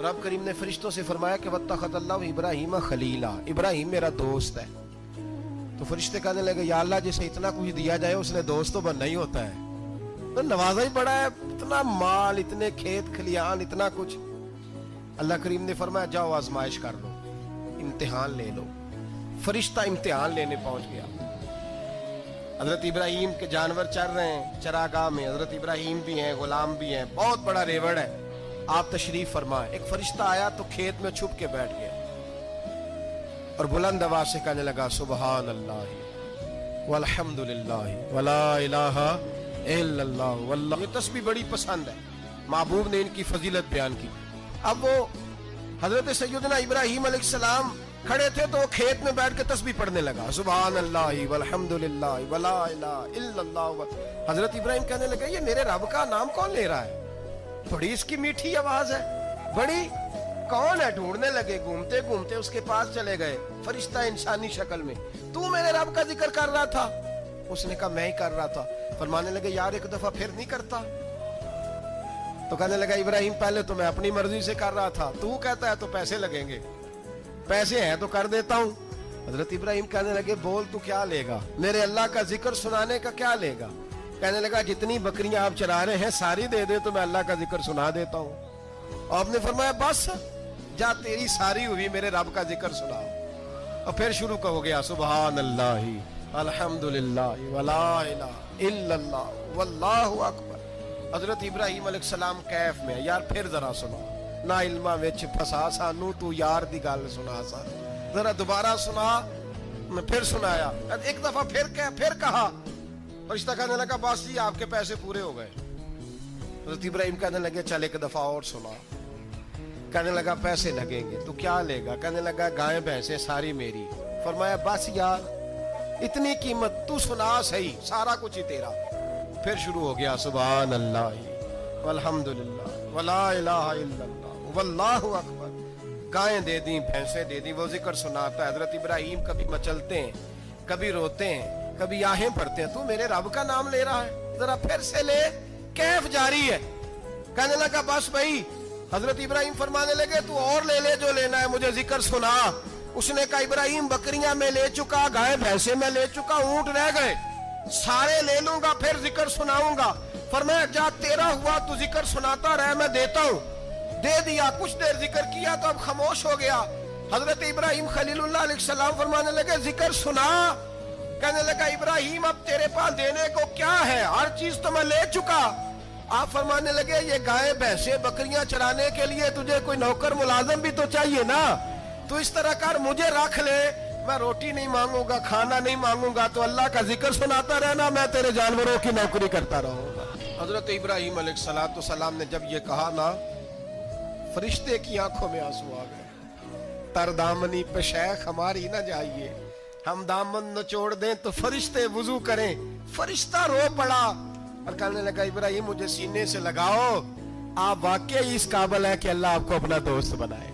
रब करीम ने फरिश्तों से फरमाया कि वत्तखज़ल्लाहु इब्राहीम खलीला, इब्राहिम मेरा दोस्त है। तो फरिश्ते कहने लगे या अल्लाह जिसे इतना कुछ दिया जाए उसने दोस्त तो बनना ही होता है, तो नवाजा ही बड़ा है, इतना माल, इतने खेत खलियान, इतना कुछ। अल्लाह करीम ने फरमाया जाओ आजमाइश कर लो, इम्तिहान ले लो। फरिश्ता इम्तिहान लेने पहुंच गया। हजरत इब्राहिम के जानवर चर रहे हैं चरागाह में, हजरत इब्राहिम भी हैं, गुलाम भी हैं, बहुत बड़ा रेवड़ है। आप तशरीफ फरमाए। एक फरिश्ता आया तो खेत में छुप के बैठ गया और बुलंद आवाज से कहने लगा सुबहान अल्लाह वल्हम्दुलिल्लाह वला इलाहा इल्लल्लाह वल्लाह। ये तस्बीह बड़ी पसंद है, महबूब ने इनकी फजीलत बयान की। अब वो हजरत सैयदना इब्राहिम अलैहिस्सलाम खड़े थे तो वो खेत में बैठ के तस्बीह पढ़ने लगा सुबहान अल्लाह वल्हम्दुलिल्लाह वला इलाहा इल्लल्लाह। हजरत इब्राहिम कहने लगे ये मेरे रब का नाम कौन ले रहा है, बड़ी इसकी मीठी आवाज है, बड़ी कौन है। ढूंढने लगे, घूमते घूमते उसके पास चले गए। फरिश्ता इंसानी शक्ल में, तू मेरे रब का जिक्र कर रहा था? उसने कहा मैं ही कर रहा था। फरमाने लगे यार एक दफा फिर नहीं करता? तो कहने लगा इब्राहिम पहले तो मैं अपनी मर्जी से कर रहा था, तू कहता है तो पैसे लगेंगे, पैसे हैं तो कर देता हूं। हजरत इब्राहिम कहने लगे बोल तू क्या लेगा, मेरे अल्लाह का जिक्र सुनाने का क्या लेगा? कहने लगा जितनी बकरियां आप चरा रहे हैं सारी दे दे तो मैं अल्लाह का जिक्र सुना देता हूं। आपने फरमाया बस जा तेरी सारी हुई, मेरे रब का जिक्र सुनाओ। और फिर शुरू हो गया सुबहान अल्लाह अल्हम्दुलिल्लाह वला इलाहा इल्लल्लाह वल्लाहु अकबर। हजरत इब्राहिम अलैहिस्सलाम कैफ में, यार फिर जरा सुना, ना इल्मा विच फसा सानू, तू यार दी गल सुना सा, जरा दोबारा सुना। मैं फिर सुनाया, एक दफा फिर कहा। फरिश्ता कहने लगा बस जी आपके पैसे पूरे हो गए। हजरत इब्राहिम कहने लगे चल एक दफा और सुना। कहने लगा पैसे लगेंगे, तू क्या लेगा? कहने लगा गाय भैंसे सारी मेरी। फरमाया बस यार इतनी कीमत, तू सुना सही, सारा कुछ ही तेरा। फिर शुरू हो गया सुभान अल्लाह वल्हम्दुलिल्लाह वला इलाहा इल्लल्लाह वल्लाहु अकबर। गायें दे दी, भैंसे दे दी, वो जिक्र सुनाता है। हजरत इब्राहिम कभी मचलते हैं, कभी रोते हैं, कभी आहें पढ़ते हैं, तू मेरे रब का नाम ले रहा है, जरा फिर से ले। कैफ जारी है। कहने लगा बस भाई। हजरत इब्राहिम फरमाने लगे तू और ले ले जो लेना है, मुझे जिक्र सुना। उसने कहा इब्राहिम बकरियां मैं ले चुका, गाय भैंसे मैं ले चुका, ऊंट रह गए, सारे ले लूंगा फिर जिक्र सुनाऊंगा। फरमाया जा तेरा हुआ तू जिक्र सुनाता रह, मैं देता हूं। दे दिया, कुछ देर जिक्र किया तो अब खामोश हो गया। हजरत इब्राहिम खलीलुल्लाह अलैहिस्सलाम फरमाने लगे जिक्र सुना। कहने लगा इब्राहिम अब तेरे पास देने को क्या है, हर चीज तो मैं ले चुका। आप फरमाने लगे ये गाय भैंसे बकरियां चराने के लिए तुझे कोई नौकर मुलाजम भी तो चाहिए ना, तो इस तरह कर मुझे रख ले, मैं रोटी नहीं मांगूंगा, खाना नहीं मांगूंगा, तो अल्लाह का जिक्र सुनाता रहना, मैं तेरे जानवरों की नौकरी करता रहूंगा। हजरत इब्राहिम अलैहिस्सलाम ने जब ये कहा ना, फरिश्ते की आंखों में आंसू आ गए। तरदामनी पे शैख हमारी ना जाइए, हम दामन नचोड़ दें तो फरिश्ते वुजू करें। फरिश्ता रो पड़ा और कहने लगा इब्राहिम मुझे सीने से लगाओ, आप वाकई इस काबिल है कि अल्लाह आपको अपना दोस्त बनाए।